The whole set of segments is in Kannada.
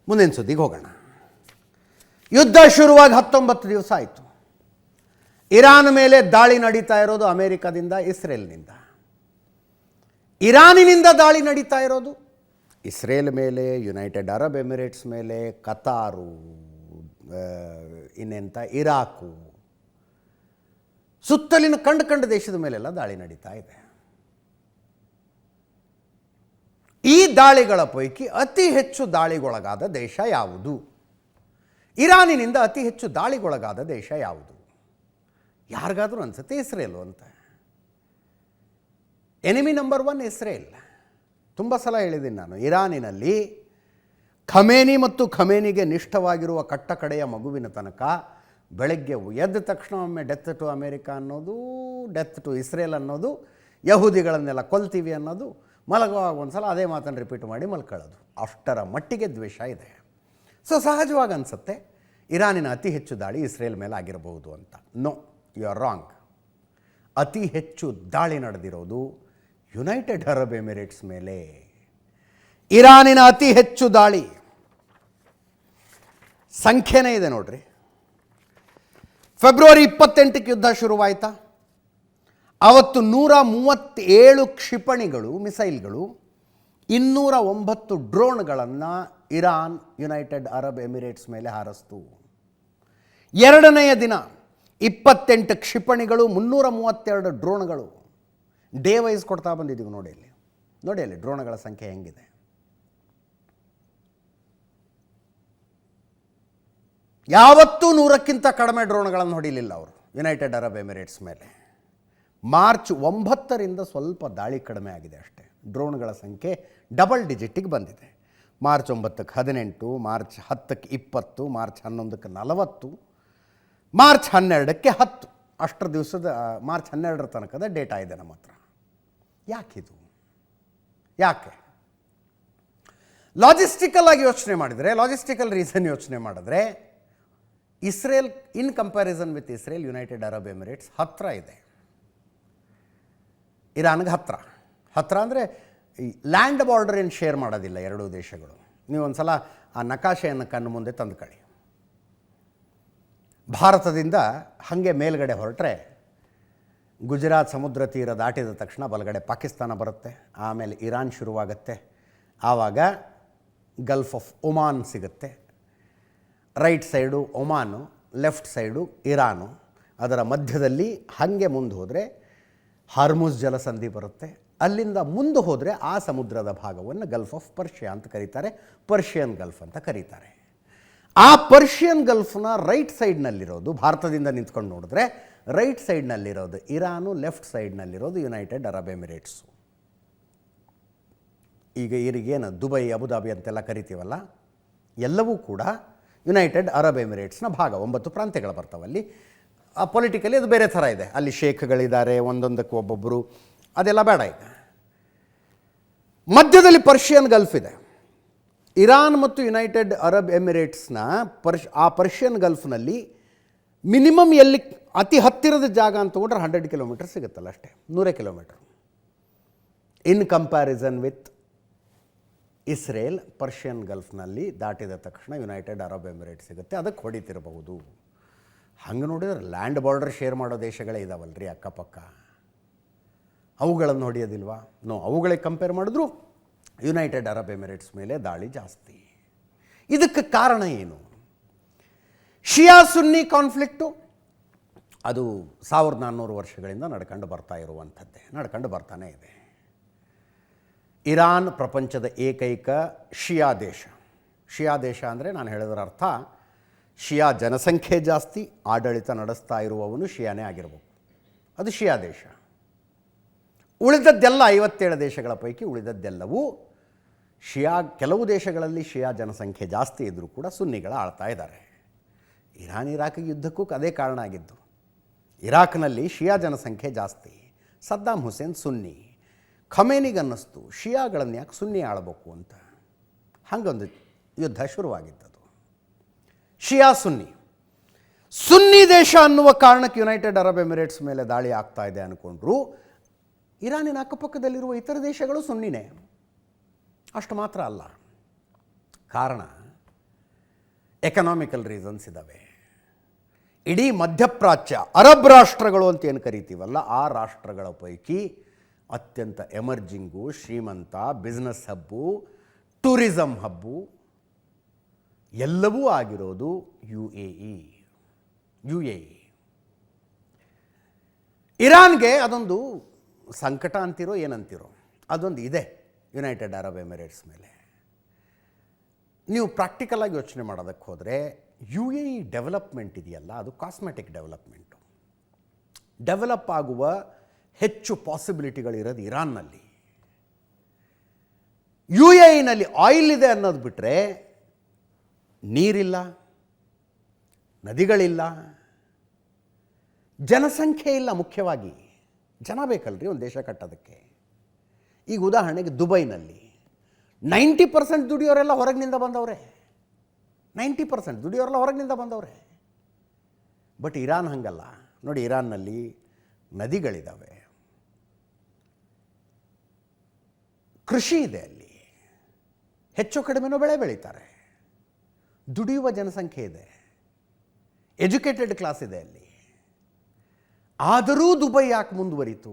ಮುಂದಿನ ಸುದ್ದಿಗೆ ಹೋಗೋಣ. ಯುದ್ಧ ಶುರುವಾಗಿ 19 ದಿವಸ ಆಯಿತು. ಇರಾನ್ ಮೇಲೆ ದಾಳಿ ನಡೀತಾ ಇರೋದು ಅಮೇರಿಕಾದಿಂದ, ಇಸ್ರೇಲ್ನಿಂದ. ಇರಾನಿನಿಂದ ದಾಳಿ ನಡೀತಾ ಇರೋದು ಇಸ್ರೇಲ್ ಮೇಲೆ, ಯುನೈಟೆಡ್ ಅರಬ್ ಎಮಿರೇಟ್ಸ್ ಮೇಲೆ, ಕತಾರು, ಇನ್ನೆಂಥ ಇರಾಕು, ಸುತ್ತಲಿನ ಕಂಡು ದೇಶದ ಮೇಲೆಲ್ಲ ದಾಳಿ ನಡೀತಾ ಇದೆ. ಈ ದಾಳಿಗಳ ಪೈಕಿ ಅತಿ ಹೆಚ್ಚು ದಾಳಿಗೊಳಗಾದ ದೇಶ ಯಾವುದು? ಇರಾನಿನಿಂದ ಅತಿ ಹೆಚ್ಚು ದಾಳಿಗೊಳಗಾದ ದೇಶ ಯಾವುದು? ಯಾರಿಗಾದರೂ ಅನಿಸುತ್ತೆ ಇಸ್ರೇಲು ಅಂತ. Enemy number 1 Israel. ತುಂಬ ಸಲ ಹೇಳಿದ್ದೀನಿ ನಾನು, ಇರಾನಿನಲ್ಲಿ ಖಮೇನಿ ಮತ್ತು ಖಮೇನಿಗೆ ನಿಷ್ಠವಾಗಿರುವ ಕಟ್ಟಕಡೆಯ ಮಗುವಿನ ತನಕ ಬೆಳಗ್ಗೆ ಎದ್ದ ತಕ್ಷಣ ಒಮ್ಮೆ ಡೆತ್ ಟು ಅಮೇರಿಕಾ ಅನ್ನೋದು, ಡೆತ್ ಟು ಇಸ್ರೇಲ್ ಅನ್ನೋದು, ಯಹೂದಿಗಳನ್ನೆಲ್ಲ ಕೊಲ್ತೀವಿ ಅನ್ನೋದು, ಮಲಗುವಾಗ ಒಂದು ಸಲ ಅದೇ ಮಾತನ್ನು ರಿಪೀಟ್ ಮಾಡಿ ಮಲ್ಕೊಳ್ಳೋದು. ಅಷ್ಟರ ಮಟ್ಟಿಗೆ ದ್ವೇಷ ಇದೆ. ಸೊ ಸಹಜವಾಗಿ ಅನಿಸುತ್ತೆ ಇರಾನಿನ ಅತಿ ಹೆಚ್ಚು ದಾಳಿ ಇಸ್ರೇಲ್ ಮೇಲೆ ಆಗಿರಬಹುದು ಅಂತ. No, you are wrong. ಅತಿ ಹೆಚ್ಚು ದಾಳಿ ನಡೆದಿರೋದು ಯುನೈಟೆಡ್ ಅರಬ್ ಎಮಿರೇಟ್ಸ್ ಮೇಲೆ. ಇರಾನಿನ ಅತಿ ಹೆಚ್ಚು ದಾಳಿ ಸಂಖ್ಯೆನೇ ಇದೆ ನೋಡ್ರಿ. ಫೆಬ್ರವರಿ 28ಕ್ಕೆ ಯುದ್ಧ ಶುರುವಾಯಿತಾ, ಅವತ್ತು 137 ಕ್ಷಿಪಣಿಗಳು, ಮಿಸೈಲ್ಗಳು, 209 ಡ್ರೋನ್ಗಳನ್ನು ಇರಾನ್ ಯುನೈಟೆಡ್ ಅರಬ್ ಎಮಿರೇಟ್ಸ್ ಮೇಲೆ ಹಾರಿಸ್ತು. ಎರಡನೆಯ ದಿನ 28 ಕ್ಷಿಪಣಿಗಳು, 332 ಡ್ರೋನ್ಗಳು. ಡೇ ವೈಸ್ ಕೊಡ್ತಾ ಬಂದಿದ್ದೀವಿ ನೋಡಿ ಅಲ್ಲಿ. ನೋಡಿ ಅಲ್ಲಿ ಡ್ರೋನ್ಗಳ ಸಂಖ್ಯೆ ಹೆಂಗಿದೆ. ಯಾವತ್ತೂ 100ಕ್ಕಿಂತ ಕಡಿಮೆ ಡ್ರೋನ್ಗಳನ್ನು ಹೊಡಿಲಿಲ್ಲ ಅವರು ಯುನೈಟೆಡ್ ಅರಬ್ ಎಮಿರೇಟ್ಸ್ ಮೇಲೆ. ಮಾರ್ಚ್ 9ರಿಂದ ಸ್ವಲ್ಪ ದಾಳಿ ಕಡಿಮೆ ಆಗಿದೆ ಅಷ್ಟೇ. ಡ್ರೋನ್ಗಳ ಸಂಖ್ಯೆ ಡಬಲ್ ಡಿಜಿಟಿಗೆ ಬಂದಿದೆ. ಮಾರ್ಚ್ 9ಕ್ಕೆ 18, ಮಾರ್ಚ್ 10ಕ್ಕೆ 20, ಮಾರ್ಚ್ 11ಕ್ಕೆ 40, ಮಾರ್ಚ್ 12ಕ್ಕೆ 10. ಅಷ್ಟರ ದಿವಸದ ಮಾರ್ಚ್ 12ರ ತನಕದ ಡೇಟಾ ಇದೆ ನಮ್ಮ ಹತ್ರ. ಯಾಕಿದು? ಯಾಕೆ? ಲಾಜಿಸ್ಟಿಕಲ್ ಆಗಿ ಯೋಚನೆ ಮಾಡಿದರೆ, ಲಾಜಿಸ್ಟಿಕಲ್ ರೀಸನ್ ಯೋಚನೆ ಮಾಡಿದ್ರೆ, Israel in comparison with Israel, United Arab Emirates ಹತ್ತಿರ ಇದೆ. ಇರಾನ್ಗೆ ಹತ್ತಿರ ಅಂದರೆ ಈ ಲ್ಯಾಂಡ್ ಬಾರ್ಡರ್ ಏನು ಶೇರ್ ಮಾಡೋದಿಲ್ಲ ಎರಡೂ ದೇಶಗಳು. ನೀವು ಒಂದು ಸಲ ಆ ನಕಾಶೆಯನ್ನು ಕಣ್ಣು ಮುಂದೆ ತಂದುಕೊಳ್ಳಿ. ಭಾರತದಿಂದ ಹಾಗೆ ಮೇಲ್ಗಡೆ ಹೊರಟ್ರೆ ಗುಜರಾತ್ ಸಮುದ್ರ ತೀರ ದಾಟಿದ ತಕ್ಷಣ ಬಲಗಡೆ ಪಾಕಿಸ್ತಾನ ಬರುತ್ತೆ, ಆಮೇಲೆ ಇರಾನ್ ಶುರುವಾಗುತ್ತೆ, ಆವಾಗ ಗಲ್ಫ್ ಆಫ್ ಒಮಾನ್ ಸಿಗುತ್ತೆ. Right side Oman, left side Iran, ಅದರ ಮಧ್ಯದಲ್ಲಿ ಹಾಗೆ ಮುಂದೆ ಹೋದರೆ ಹಾರ್ಮುಜ್ ಜಲಸಂಧಿ ಬರುತ್ತೆ. ಅಲ್ಲಿಂದ ಮುಂದೆ ಹೋದರೆ ಆ ಸಮುದ್ರದ ಭಾಗವನ್ನು ಗಲ್ಫ್ ಆಫ್ ಪರ್ಷಿಯಾ ಅಂತ ಕರೀತಾರೆ, ಪರ್ಷಿಯನ್ ಗಲ್ಫ್ ಅಂತ ಕರೀತಾರೆ. ಆ ಪರ್ಷಿಯನ್ ಗಲ್ಫ್ನ ರೈಟ್ ಸೈಡ್ನಲ್ಲಿರೋದು, ಭಾರತದಿಂದ ನಿಂತ್ಕೊಂಡು ನೋಡಿದ್ರೆ ರೈಟ್ ಸೈಡ್ನಲ್ಲಿರೋದು ಇರಾನು, ಲೆಫ್ಟ್ ಸೈಡ್ನಲ್ಲಿರೋದು ಯುನೈಟೆಡ್ ಅರಬ್ ಎಮಿರೇಟ್ಸು. ಈಗ ಇವರಿಗೇನು ದುಬೈ, ಅಬುದಾಬಿ ಅಂತೆಲ್ಲ ಕರಿತೀವಲ್ಲ, ಎಲ್ಲವೂ ಕೂಡ ಯುನೈಟೆಡ್ ಅರಬ್ ಎಮಿರೇಟ್ಸ್ನ ಭಾಗ. 9 ಪ್ರಾಂತ್ಯಗಳು ಬರ್ತಾವಲ್ಲಿ. ಪೊಲಿಟಿಕಲಿ ಅದು ಬೇರೆ ಥರ ಇದೆ. ಅಲ್ಲಿ ಶೇಖ್ಗಳಿದ್ದಾರೆ, ಒಂದೊಂದಕ್ಕೆ ಒಬ್ಬೊಬ್ಬರು, ಅದೆಲ್ಲ ಬೇಡ. ಈಗ ಮಧ್ಯದಲ್ಲಿ ಪರ್ಷಿಯನ್ ಗಲ್ಫ್ ಇದೆ. ಇರಾನ್ ಮತ್ತು ಯುನೈಟೆಡ್ ಅರಬ್ ಎಮಿರೇಟ್ಸ್ನ ಆ ಪರ್ಷಿಯನ್ ಗಲ್ಫ್ನಲ್ಲಿ ಮಿನಿಮಮ್ ಎಲ್ಲಿ ಅತಿ ಹತ್ತಿರದ ಜಾಗ ಅಂತ ತಗೊಂಡ್ರೆ 100 ಕಿಲೋಮೀಟರ್ ಸಿಗುತ್ತಲ್ಲ, ಅಷ್ಟೇ, 100 kilometre. In comparison with Israel, Persian ಗಲ್ಫ್ನಲ್ಲಿ ದಾಟಿದ ತಕ್ಷಣ ಯುನೈಟೆಡ್ ಅರಬ್ ಎಮಿರೇಟ್ಸ್ ಸಿಗುತ್ತೆ, ಅದಕ್ಕೆ ಹೊಡಿತಿರಬಹುದು. ಹಂಗೆ ನೋಡಿದ್ರೆ ಲ್ಯಾಂಡ್ ಬಾರ್ಡರ್ ಶೇರ್ ಮಾಡೋ ದೇಶಗಳೇ ಇದಾವಲ್ರಿ ಅಕ್ಕಪಕ್ಕ, ಅವುಗಳನ್ನು ಹೊಡೆಯೋದಿಲ್ವಾ? ನೋ, ಅವುಗಳಿಗೆ ಕಂಪೇರ್ ಮಾಡಿದ್ರು ಯುನೈಟೆಡ್ ಅರಬ್ ಎಮಿರೇಟ್ಸ್ ಮೇಲೆ ದಾಳಿ ಜಾಸ್ತಿ. ಇದಕ್ಕೆ ಕಾರಣ ಏನು? ಶಿಯಾ ಸುನ್ನಿ ಕಾನ್ಫ್ಲಿಕ್ಟು. ಅದು 1400 ವರ್ಷಗಳಿಂದ ನಡ್ಕೊಂಡು ಬರ್ತಾನೇ ಇದೆ. ಇರಾನ್ ಪ್ರಪಂಚದ ಏಕೈಕ ಶಿಯಾ ದೇಶ. ಶಿಯಾ ದೇಶ ಅಂದರೆ ನಾನು ಹೇಳಿದ್ರ ಅರ್ಥ, ಶಿಯಾ ಜನಸಂಖ್ಯೆ ಜಾಸ್ತಿ, ಆಡಳಿತ ನಡೆಸ್ತಾ ಇರುವವನು ಶಿಯಾನೇ ಆಗಿರಬೇಕು, ಅದು ಶಿಯಾ ದೇಶ. ಉಳಿದದ್ದೆಲ್ಲ 57 ದೇಶಗಳ ಪೈಕಿ ಉಳಿದದ್ದೆಲ್ಲವೂ ಶಿಯಾ. ಕೆಲವು ದೇಶಗಳಲ್ಲಿ ಶಿಯಾ ಜನಸಂಖ್ಯೆ ಜಾಸ್ತಿ ಇದ್ದರೂ ಕೂಡ ಸುನ್ನಿಗಳ ಆಳ್ತಾ ಇದ್ದಾರೆ. ಇರಾನ್ ಇರಾಕ್ ಯುದ್ಧಕ್ಕೂ ಅದೇ ಕಾರಣ ಆಗಿದ್ದು. ಇರಾಕ್ನಲ್ಲಿ ಶಿಯಾ ಜನಸಂಖ್ಯೆ ಜಾಸ್ತಿ, ಸದ್ದಾಂ ಹುಸೇನ್ ಸುನ್ನಿ. ಖಮೇನಿಗನ್ನಿಸ್ತು ಶಿಯಾಗಳನ್ನು ಯಾಕೆ ಸುನ್ನಿ ಆಳಬೇಕು ಅಂತ, ಹಾಗೊಂದು ಯುದ್ಧ ಶುರುವಾಗಿದ್ದದು. ಶಿಯಾ ಸುನ್ನಿ ದೇಶ ಅನ್ನುವ ಕಾರಣಕ್ಕೆ ಯುನೈಟೆಡ್ ಅರಬ್ ಎಮಿರೇಟ್ಸ್ ಮೇಲೆ ದಾಳಿ ಆಗ್ತಾ ಇದೆ ಅಂದ್ಕೊಂಡ್ರು. ಇರಾನಿನ ಅಕ್ಕಪಕ್ಕದಲ್ಲಿರುವ ಇತರ ದೇಶಗಳು ಸುನ್ನಿನೇ. ಅಷ್ಟು ಮಾತ್ರ ಅಲ್ಲ, ಕಾರಣ ಎಕನಾಮಿಕಲ್ ರೀಸನ್ಸ್ ಇದ್ದಾವೆ. ಇಡೀ ಮಧ್ಯಪ್ರಾಚ್ಯ ಅರಬ್ ರಾಷ್ಟ್ರಗಳು ಅಂತ ಏನು ಕರಿತೀವಲ್ಲ, ಆ ರಾಷ್ಟ್ರಗಳ ಪೈಕಿ ಅತ್ಯಂತ ಎಮರ್ಜಿಂಗು, ಶ್ರೀಮಂತ, ಬಿಸ್ನೆಸ್ ಹಬ್ಬು, ಟೂರಿಸಂ ಹಬ್ಬು ಎಲ್ಲವೂ ಆಗಿರೋದು ಯು ಎ ಇ. ಇರಾನ್ಗೆ ಅದೊಂದು ಸಂಕಟ ಅಂತಿರೋ ಏನಂತಿರೋ ಅದೊಂದು ಇದೆ ಯುನೈಟೆಡ್ ಅರಬ್ ಎಮಿರೇಟ್ಸ್ ಮೇಲೆ. ನೀವು ಪ್ರಾಕ್ಟಿಕಲಾಗಿ ಯೋಚನೆ ಮಾಡೋದಕ್ಕೆ ಹೋದರೆ ಯು ಎ ಇ ಡೆವಲಪ್ಮೆಂಟ್ ಇದೆಯಲ್ಲ, ಅದು ಕಾಸ್ಮೆಟಿಕ್ ಡೆವಲಪ್ಮೆಂಟು. ಡೆವಲಪ್ ಆಗುವ ಹೆಚ್ಚು ಪಾಸಿಬಿಲಿಟಿಗಳಿರೋದು ಇರಾನ್ನಲ್ಲಿ. ಯು ಎ ಇನಲ್ಲಿ ಆಯಿಲ್ ಇದೆ ಅನ್ನೋದು ಬಿಟ್ಟರೆ ನೀರಿಲ್ಲ, ನದಿಗಳಿಲ್ಲ, ಜನಸಂಖ್ಯೆ ಇಲ್ಲ. ಮುಖ್ಯವಾಗಿ ಜನ ಬೇಕಲ್ರಿ ಒಂದು ದೇಶ ಕಟ್ಟೋದಕ್ಕೆ. ಈಗ ಉದಾಹರಣೆಗೆ ದುಬೈನಲ್ಲಿ 90% ದುಡಿಯೋರೆಲ್ಲ ಹೊರಗಿನಿಂದ ಬಂದವ್ರೆ. 90% ದುಡಿಯೋರೆಲ್ಲ ಹೊರಗಿನಿಂದ ಬಂದವ್ರೆ. ಬಟ್ ಇರಾನ್ ಹಂಗಲ್ಲ ನೋಡಿ. ಇರಾನ್ನಲ್ಲಿ ನದಿಗಳಿದ್ದಾವೆ, ಕೃಷಿ ಇದೆ, ಅಲ್ಲಿ ಹೆಚ್ಚು ಕಡಿಮೆನೂ ಬೆಳೆ ಬೆಳೀತಾರೆ, ದುಡಿಯುವ ಜನಸಂಖ್ಯೆ ಇದೆ, ಎಜುಕೇಟೆಡ್ ಕ್ಲಾಸ್ ಇದೆ ಅಲ್ಲಿ. ಆದರೂ ದುಬೈ ಯಾಕೆ ಮುಂದುವರಿತು?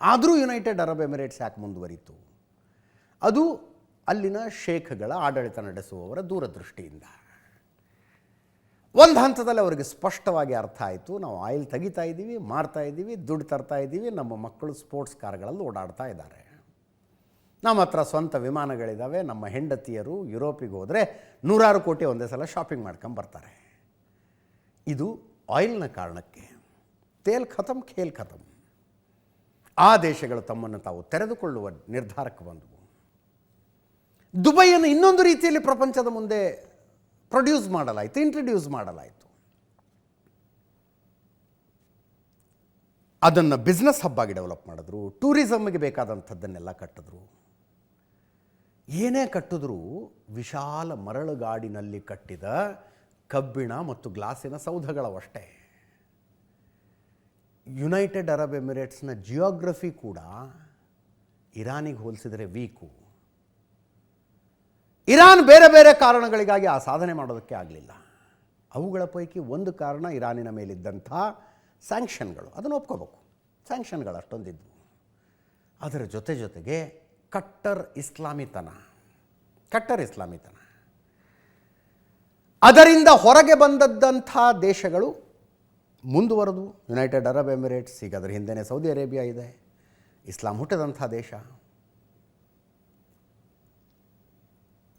ಆದರೂ ಯುನೈಟೆಡ್ ಅರಬ್ ಎಮಿರೇಟ್ಸ್ ಯಾಕೆ ಮುಂದುವರಿತು? ಅದು ಅಲ್ಲಿನ ಶೇಖ್ಗಳ ಆಡಳಿತ ನಡೆಸುವವರ ದೂರದೃಷ್ಟಿಯಿಂದ. ಒಂದು ಹಂತದಲ್ಲಿ ಅವರಿಗೆ ಸ್ಪಷ್ಟವಾಗಿ ಅರ್ಥ ಆಯಿತು, ನಾವು ಆಯಿಲ್ ತೆಗಿತಾ ಇದ್ದೀವಿ, ಮಾರ್ತಾ ಇದ್ದೀವಿ, ದುಡ್ಡು ತರ್ತಾ ಇದ್ದೀವಿ, ನಮ್ಮ ಮಕ್ಕಳು ಸ್ಪೋರ್ಟ್ಸ್ ಕಾರ್ಗಳಲ್ಲಿ ಓಡಾಡ್ತಾ ಇದ್ದಾರೆ, ನಮ್ಮ ಹತ್ರ ಸ್ವಂತ ವಿಮಾನಗಳಿದ್ದಾವೆ, ನಮ್ಮ ಹೆಂಡತಿಯರು ಯುರೋಪಿಗೆ ಹೋದರೆ 100 ಕೋಟಿ ಒಂದೇ ಸಲ ಶಾಪಿಂಗ್ ಮಾಡ್ಕೊಂಬರ್ತಾರೆ. ಇದು ಆಯಿಲ್ನ ಕಾರಣಕ್ಕೆ. ತೇಲ್ ಖತಮ್ ಖೇಲ್ ಖತಮ್. ಆ ದೇಶಗಳು ತಮ್ಮನ್ನು ತಾವು ತೆರೆದುಕೊಳ್ಳುವ ನಿರ್ಧಾರಕ್ಕೆ ಬಂದವು. ದುಬೈಯನ್ನು ಇನ್ನೊಂದು ರೀತಿಯಲ್ಲಿ ಪ್ರಪಂಚದ ಮುಂದೆ ಇಂಟ್ರಡ್ಯೂಸ್ ಮಾಡಲಾಯಿತು. ಅದನ್ನು ಬಿಸ್ನೆಸ್ ಹಬ್ ಆಗಿ ಡೆವಲಪ್ ಮಾಡಿದ್ರು, ಟೂರಿಸಮ್ಗೆ ಬೇಕಾದಂಥದ್ದನ್ನೆಲ್ಲ ಕಟ್ಟಿದ್ರು. ಏನೇ ಕಟ್ಟಿದ್ರೂ ವಿಶಾಲ ಮರಳುಗಾಡಿನಲ್ಲಿ ಕಟ್ಟಿದ ಕಬ್ಬಿಣ ಮತ್ತು ಗ್ಲಾಸಿನ ಸೌಧಗಳವಷ್ಟೇ. ಯುನೈಟೆಡ್ ಅರಬ್ ಎಮಿರೇಟ್ಸ್ನ ಜಿಯೋಗ್ರಫಿ ಕೂಡ ಇರಾನಿಗೆ ಹೋಲಿಸಿದರೆ ವೀಕು. ಇರಾನ್ ಬೇರೆ ಬೇರೆ ಕಾರಣಗಳಿಗಾಗಿ ಆ ಸಾಧನೆ ಮಾಡೋದಕ್ಕೆ ಆಗಲಿಲ್ಲ. ಅವುಗಳ ಪೈಕಿ ಒಂದು ಕಾರಣ ಇರಾನಿನ ಮೇಲಿದ್ದಂಥ ಸ್ಯಾಂಕ್ಷನ್ಗಳು. ಅದನ್ನು ಒಪ್ಕೋಬೇಕು, ಸ್ಯಾಂಕ್ಷನ್ಗಳು ಅಷ್ಟೊಂದಿದ್ವು. ಅದರ ಜೊತೆಗೆ ಕಟ್ಟರ್ ಇಸ್ಲಾಮಿತನ. ಅದರಿಂದ ಹೊರಗೆ ಬಂದದ್ದಂಥ ದೇಶಗಳು ಮುಂದುವರೆದು ಯುನೈಟೆಡ್ ಅರಬ್ ಎಮಿರೇಟ್ಸ್, ಈಗ ಅದರ ಹಿಂದೆಯೇ ಸೌದಿ ಅರೇಬಿಯಾ ಇದೆ, ಇಸ್ಲಾಂ ಹುಟ್ಟಿದಂಥ ದೇಶ.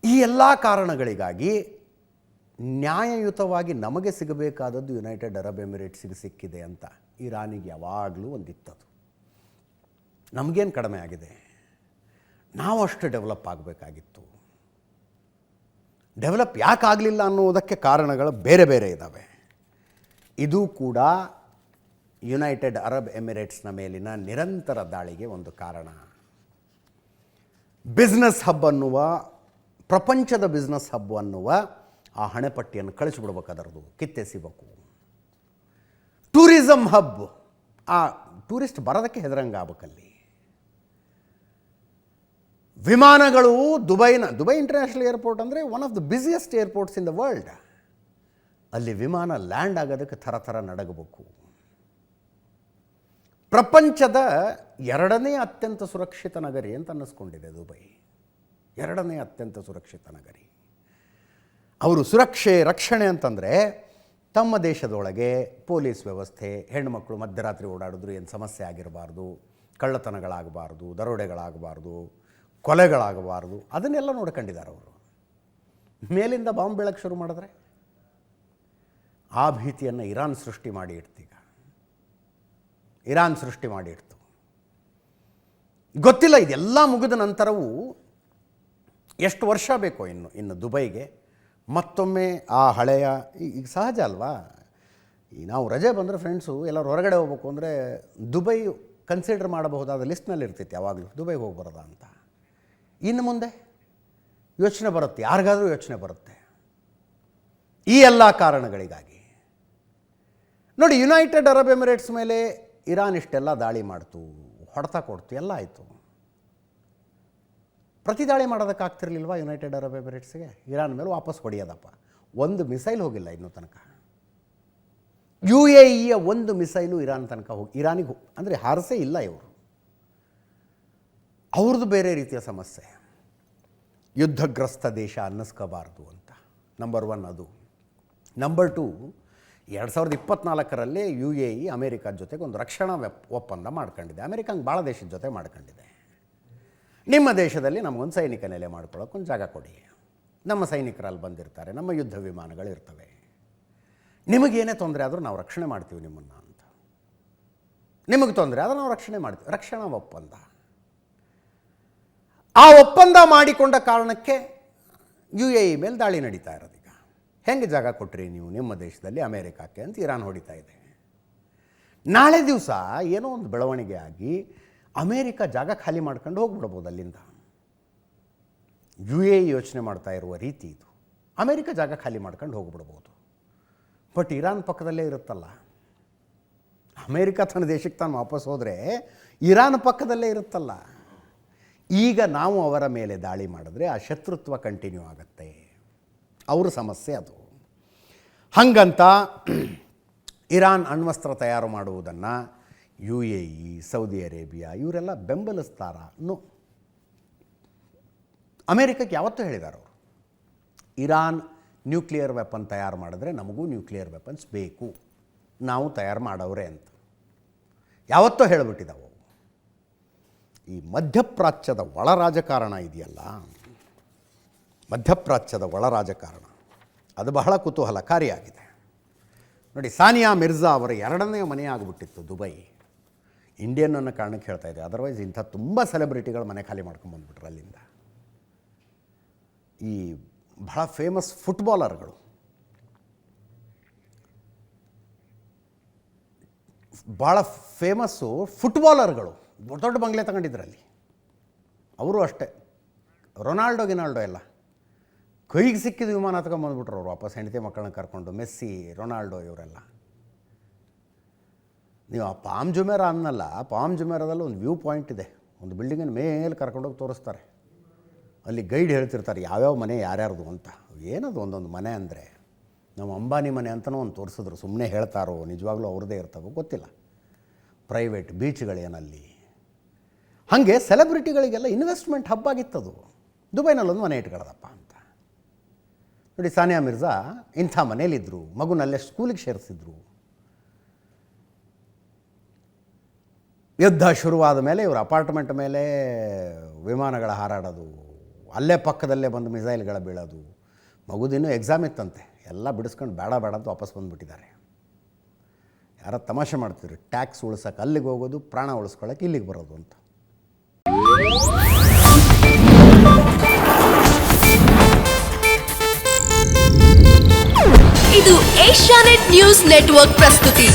ಈ ಎಲ್ಲ ಕಾರಣಗಳಿಗಾಗಿ ನ್ಯಾಯಯುತವಾಗಿ ನಮಗೆ ಸಿಗಬೇಕಾದದ್ದು ಯುನೈಟೆಡ್ ಅರಬ್ ಎಮಿರೇಟ್ಸಿಗೆ ಸಿಕ್ಕಿದೆ ಅಂತ ಇರಾನಿಗೆ ಯಾವಾಗಲೂ ಒಂದಿತ್ತದು. ನಮಗೇನು ಕಡಿಮೆ ಆಗಿದೆ? ನಾವು ಅಷ್ಟು ಡೆವಲಪ್ ಆಗಬೇಕಾಗಿತ್ತು. ಡೆವಲಪ್ ಯಾಕಾಗಲಿಲ್ಲ ಅನ್ನುವುದಕ್ಕೆ ಕಾರಣಗಳು ಬೇರೆ ಬೇರೆ ಇದ್ದಾವೆ. ಇದು ಕೂಡ ಯುನೈಟೆಡ್ ಅರಬ್ ಎಮಿರೇಟ್ಸ್ನ ಮೇಲಿನ ನಿರಂತರ ದಾಳಿಗೆ ಒಂದು ಕಾರಣ. ಬಿಸ್ನೆಸ್ ಹಬ್ ಅನ್ನುವ, ಪ್ರಪಂಚದ ಬಿಸ್ನೆಸ್ ಹಬ್ ಅನ್ನುವ ಆ ಹಣೆಪಟ್ಟಿಯನ್ನು ಕಳಿಸಿಬಿಡ್ಬೇಕು, ಅದರದು ಕಿತ್ತೆಸಿಬೇಕು. ಟೂರಿಸಂ ಹಬ್, ಆ ಟೂರಿಸ್ಟ್ ಬರೋದಕ್ಕೆ ಹೆದರಂಗಾಗಬೇಕಲ್ಲಿ. ವಿಮಾನಗಳು ದುಬೈ ಇಂಟರ್ನ್ಯಾಷನಲ್ ಏರ್ಪೋರ್ಟ್ ಅಂದರೆ one of the busiest airports in the world. ಅಲ್ಲಿ ವಿಮಾನ ಲ್ಯಾಂಡ್ ಆಗೋದಕ್ಕೆ ಥರ ನಡಗಬೇಕು. ಪ್ರಪಂಚದ 2ನೇ ಅತ್ಯಂತ ಸುರಕ್ಷಿತ ನಗರಿ ಅಂತ ಅನ್ನಿಸ್ಕೊಂಡಿದೆ ದುಬೈ. 2ನೇ ಅತ್ಯಂತ ಸುರಕ್ಷಿತ ನಗರಿ. ಅವರು ಸುರಕ್ಷೆ ರಕ್ಷಣೆ ಅಂತಂದರೆ ತಮ್ಮ ದೇಶದೊಳಗೆ ಪೊಲೀಸ್ ವ್ಯವಸ್ಥೆ, ಹೆಣ್ಣುಮಕ್ಕಳು ಮಧ್ಯರಾತ್ರಿ ಓಡಾಡಿದ್ರು ಏನು ಸಮಸ್ಯೆ ಆಗಿರಬಾರ್ದು, ಕಳ್ಳತನಗಳಾಗಬಾರ್ದು, ದರೋಡೆಗಳಾಗಬಾರ್ದು, ಕೊಲೆಗಳಾಗಬಾರ್ದು, ಅದನ್ನೆಲ್ಲ ನೋಡ್ಕೊಂಡಿದ್ದಾರೆ ಅವರು. ಮೇಲಿಂದ ಬಾಂಬ್ ಬೀಳಕ್ಕೆ ಶುರು ಮಾಡಿದ್ರೆ ಆ ಭೀತಿಯನ್ನು ಇರಾನ್ ಸೃಷ್ಟಿ ಮಾಡಿ ಇಡ್ತು. ಗೊತ್ತಿಲ್ಲ ಇದೆಲ್ಲ ಮುಗಿದ ನಂತರವೂ ಎಷ್ಟು ವರ್ಷ ಬೇಕೋ ಇನ್ನು ದುಬೈಗೆ ಮತ್ತೊಮ್ಮೆ ಆ ಹಳೆಯ, ಈಗ ಸಹಜ ಅಲ್ವಾ, ಈ ನಾವು ರಜೆ ಬಂದರೆ ಫ್ರೆಂಡ್ಸು ಎಲ್ಲರೂ ಹೊರಗಡೆ ಹೋಗ್ಬೇಕು ಅಂದರೆ ದುಬೈ ಕನ್ಸಿಡರ್ ಮಾಡಬಹುದಾದ ಲಿಸ್ಟ್ನಲ್ಲಿ ಇರ್ತೈತೆ ಯಾವಾಗಲೂ, ದುಬೈಗೆ ಹೋಗಿ ಬರೋದ ಅಂತ. ಇನ್ನು ಮುಂದೆ ಯೋಚನೆ ಬರುತ್ತೆ, ಯಾರಿಗಾದರೂ ಯೋಚನೆ ಬರುತ್ತೆ. ಈ ಎಲ್ಲ ಕಾರಣಗಳಿಗಾಗಿ ನೋಡಿ, ಯುನೈಟೆಡ್ ಅರಬ್ ಎಮಿರೇಟ್ಸ್ ಮೇಲೆ ಇರಾನ್ ಇಷ್ಟೆಲ್ಲ ದಾಳಿ ಮಾಡ್ತು, ಹೊಡೆತ ಕೊಡ್ತು, ಎಲ್ಲ ಆಯಿತು. ಪ್ರತಿ ದಾಳಿ ಮಾಡೋದಕ್ಕಾಗ್ತಿರ್ಲಿಲ್ವಾ ಯುನೈಟೆಡ್ ಅರಬ್ ಎಮಿರೇಟ್ಸ್ಗೆ? ಇರಾನ್ ಮೇಲೆ ವಾಪಸ್ ಹೊಡೆಯೋದಪ್ಪ, ಒಂದು ಮಿಸೈಲ್ ಹೋಗಿಲ್ಲ ಇನ್ನೂ ತನಕ. ಯು ಎ ಇಯ ಒಂದು ಮಿಸೈಲು ಇರಾನ್ ತನಕ ಇರಾನಿಗೆ ಅಂದರೆ ಹಾರಿಸೇ ಇಲ್ಲ ಇವರು. ಅವ್ರದ್ದು ಬೇರೆ ರೀತಿಯ ಸಮಸ್ಯೆ, ಯುದ್ಧಗ್ರಸ್ತ ದೇಶ ಅನ್ನಿಸ್ಕೋಬಾರ್ದು ಅಂತ. ನಂಬರ್ 1 ಅದು. ನಂಬರ್ 2, 2024ರಲ್ಲಿ ಯು ಎ ಇ ಅಮೇರಿಕದ ಜೊತೆಗೆ ಒಂದು ರಕ್ಷಣಾ ಒಪ್ಪಂದ ಮಾಡ್ಕೊಂಡಿದೆ. ಅಮೇರಿಕ ಹಂಗೆ ಭಾಳ ದೇಶದ ಜೊತೆ ಮಾಡ್ಕೊಂಡಿದೆ. ನಿಮ್ಮ ದೇಶದಲ್ಲಿ ನಮಗೊಂದು ಸೈನಿಕ ನೆಲೆ ಮಾಡ್ಕೊಳ್ಳೋಕೆ ಒಂದು ಜಾಗ ಕೊಡಿ, ನಮ್ಮ ಸೈನಿಕರಲ್ಲಿ ಬಂದಿರ್ತಾರೆ, ನಮ್ಮ ಯುದ್ಧ ವಿಮಾನಗಳಿರ್ತವೆ, ನಿಮಗೇನೇ ತೊಂದರೆ ಆದರೂ ನಾವು ರಕ್ಷಣೆ ಮಾಡ್ತೀವಿ ನಿಮ್ಮನ್ನು ಅಂತ. ನಿಮಗೆ ತೊಂದರೆ ಆದರೂ ನಾವು ರಕ್ಷಣೆ ಮಾಡ್ತೀವಿ. ರಕ್ಷಣಾ ಒಪ್ಪಂದ. ಆ ಒಪ್ಪಂದ ಮಾಡಿಕೊಂಡ ಕಾರಣಕ್ಕೆ ಯು ಎ ಇ ಮೇಲೆ ದಾಳಿ ನಡೀತಾ ಇರೋದೀಗ. ಹೆಂಗೆ ಜಾಗ ಕೊಟ್ರಿ ನೀವು ನಿಮ್ಮ ದೇಶದಲ್ಲಿ ಅಮೇರಿಕಕ್ಕೆ ಅಂತ ಇರಾನ್ ಹೊಡಿತಾ ಇದೆ. ನಾಳೆ ದಿವಸ ಏನೋ ಒಂದು ಬೆಳವಣಿಗೆ ಆಗಿ ಅಮೇರಿಕ ಜಾಗ ಖಾಲಿ ಮಾಡ್ಕೊಂಡು ಹೋಗ್ಬಿಡ್ಬೋದು ಅಲ್ಲಿಂದ. ಯು ಎ ಇ ಯೋಚನೆ ಮಾಡ್ತಾ ಇರುವ ರೀತಿ ಇದು. ಅಮೇರಿಕ ಜಾಗ ಖಾಲಿ ಮಾಡ್ಕೊಂಡು ಹೋಗ್ಬಿಡ್ಬೋದು. ಬಟ್ ಇರಾನ್ ಪಕ್ಕದಲ್ಲೇ ಇರುತ್ತಲ್ಲ. ಅಮೇರಿಕ ತನ್ನ ದೇಶಕ್ಕೆ ತಾನು ವಾಪಸ್ ಹೋದರೆ ಇರಾನ್ ಪಕ್ಕದಲ್ಲೇ ಇರುತ್ತಲ್ಲ. ಈಗ ನಾವು ಅವರ ಮೇಲೆ ದಾಳಿ ಮಾಡಿದ್ರೆ ಆ ಶತ್ರುತ್ವ ಕಂಟಿನ್ಯೂ ಆಗುತ್ತೆ. ಅವ್ರ ಸಮಸ್ಯೆ ಅದು. ಹಾಗಂತ ಇರಾನ್ ಅಣ್ವಸ್ತ್ರ ತಯಾರು ಮಾಡುವುದನ್ನು U A E, Saudi Arabia ಇವರೆಲ್ಲ ಬೆಂಬಲಿಸ್ತಾರ? ನೋ. ಅಮೇರಿಕಕ್ಕೆ ಯಾವತ್ತೂ ಹೇಳಿದ್ದಾರೆ ಅವರು, ಇರಾನ್ ನ್ಯೂಕ್ಲಿಯರ್ ವೆಪನ್ ತಯಾರು ಮಾಡಿದ್ರೆ ನಮಗೂ ನ್ಯೂಕ್ಲಿಯರ್ ವೆಪನ್ಸ್ ಬೇಕು, ನಾವು ತಯಾರು ಮಾಡೋರೆ ಅಂತ ಯಾವತ್ತೂ ಹೇಳಿಬಿಟ್ಟಿದ್ದಾವೆ. ಈ ಮಧ್ಯಪ್ರಾಚ್ಯದ ಒಳ ರಾಜಕಾರಣ ಇದೆಯಲ್ಲ, ಮಧ್ಯಪ್ರಾಚ್ಯದ ಒಳ ರಾಜಕಾರಣ ಅದು ಬಹಳ ಕುತೂಹಲಕಾರಿಯಾಗಿದೆ. ನೋಡಿ, ಸಾನಿಯಾ ಮಿರ್ಜಾ ಅವರ 2ನೇ ಮನೆ ಆಗಿಬಿಟ್ಟಿತ್ತು ದುಬೈ. ಇಂಡಿಯನ್ ಅನ್ನೋ ಕಾರಣಕ್ಕೆ ಹೇಳ್ತಾ ಇದೆ, ಅದರ್ವೈಸ್ ಇಂಥ ತುಂಬ ಸೆಲೆಬ್ರಿಟಿಗಳು ಮನೆ ಖಾಲಿ ಮಾಡ್ಕೊಂಬಂದ್ಬಿಟ್ರು ಅಲ್ಲಿಂದ. ಈ ಬಹಳ ಫೇಮಸ್ ಫುಟ್ಬಾಲರ್ಗಳು, ಭಾಳ ಫೇಮಸ್ಸು ಫುಟ್ಬಾಲರ್ಗಳು ದೊಡ್ಡ ದೊಡ್ಡ ಬಂಗ್ಲೆ ತಗೊಂಡಿದ್ರಲ್ಲಿ. ಅವರು ಅಷ್ಟೇ, ರೊನಾಲ್ಡೋ ಎಲ್ಲ ಕೈಗೆ ಸಿಕ್ಕಿದ ವಿಮಾನ ತಗೊಂಬಂದ್ಬಿಟ್ರು ಅವರು ವಾಪಸ್, ಹೆಂಡತಿ ಮಕ್ಕಳನ್ನ ಕರ್ಕೊಂಡು. ಮೆಸ್ಸಿ, ರೊನಾಲ್ಡೋ ಇವರೆಲ್ಲ. ನೀವು ಆ ಪಾಮ್ ಜುಮೇರಾ ಅನ್ನಲ್ಲ, ಪಾಮ್ ಜುಮೇರಾದಲ್ಲಿ ಒಂದು ವ್ಯೂ ಪಾಯಿಂಟ್ ಇದೆ, ಒಂದು ಬಿಲ್ಡಿಂಗಿನ ಮೇಲೆ ಕರ್ಕೊಂಡೋಗಿ ತೋರಿಸ್ತಾರೆ. ಅಲ್ಲಿ ಗೈಡ್ ಹೇಳ್ತಿರ್ತಾರೆ ಯಾವ್ಯಾವ ಮನೆ ಯಾರ್ಯಾರ್ದು ಅಂತ. ಏನದು ಒಂದೊಂದು ಮನೆ ಅಂದರೆ, ನಮ್ಮ ಅಂಬಾನಿ ಮನೆ ಅಂತಲೂ ಒಂದು ತೋರಿಸಿದ್ರು. ಸುಮ್ಮನೆ ಹೇಳ್ತಾರೋ ನಿಜವಾಗ್ಲೂ ಅವ್ರದ್ದೇ ಇರ್ತಾವೋ ಗೊತ್ತಿಲ್ಲ. ಪ್ರೈವೇಟ್ ಬೀಚ್ಗಳೇನಲ್ಲಿ. ಹಾಗೆ ಸೆಲೆಬ್ರಿಟಿಗಳಿಗೆಲ್ಲ ಇನ್ವೆಸ್ಟ್ಮೆಂಟ್ ಹಬ್ಬಾಗಿತ್ತದು. ದುಬೈನಲ್ಲೊಂದು ಮನೆ ಇಟ್ಕೊಳ್ಳೋದಪ್ಪ ಅಂತ. ನೋಡಿ, ಸಾನಿಯಾ ಮಿರ್ಜಾ ಇಂಥ ಮನೇಲಿದ್ದರು, ಮಗುನಲ್ಲೇ ಸ್ಕೂಲಿಗೆ ಸೇರಿಸಿದ್ರು. ಯುದ್ಧ ಶುರುವಾದ ಮೇಲೆ ಇವರು ಅಪಾರ್ಟ್ಮೆಂಟ್ ಮೇಲೆ ವಿಮಾನಗಳ ಹಾರಾಡೋದು, ಅಲ್ಲೇ ಪಕ್ಕದಲ್ಲೇ ಬಂದು ಮಿಸೈಲ್ಗಳ ಬೀಳೋದು. ಮಗುದಿನ್ನೂ ಎಕ್ಸಾಮ್ ಇತ್ತಂತೆ, ಎಲ್ಲ ಬಿಡಿಸ್ಕೊಂಡು ಬೇಡ ಅಂತ ವಾಪಸ್ ಬಂದುಬಿಟ್ಟಿದ್ದಾರೆ. ಯಾರ ತಮಾಷೆ ಮಾಡ್ತಿದ್ರು, ಟ್ಯಾಕ್ಸ್ ಉಳ್ಸೋಕೆ ಅಲ್ಲಿಗೆ ಹೋಗೋದು, ಪ್ರಾಣ ಉಳಿಸ್ಕೊಳ್ಳೋಕೆ ಇಲ್ಲಿಗೆ ಬರೋದು ಅಂತ. ಇದು ಏಷ್ಯಾನೆಟ್ ನ್ಯೂಸ್ ನೆಟ್ವರ್ಕ್ ಪ್ರಸ್ತುತಿ.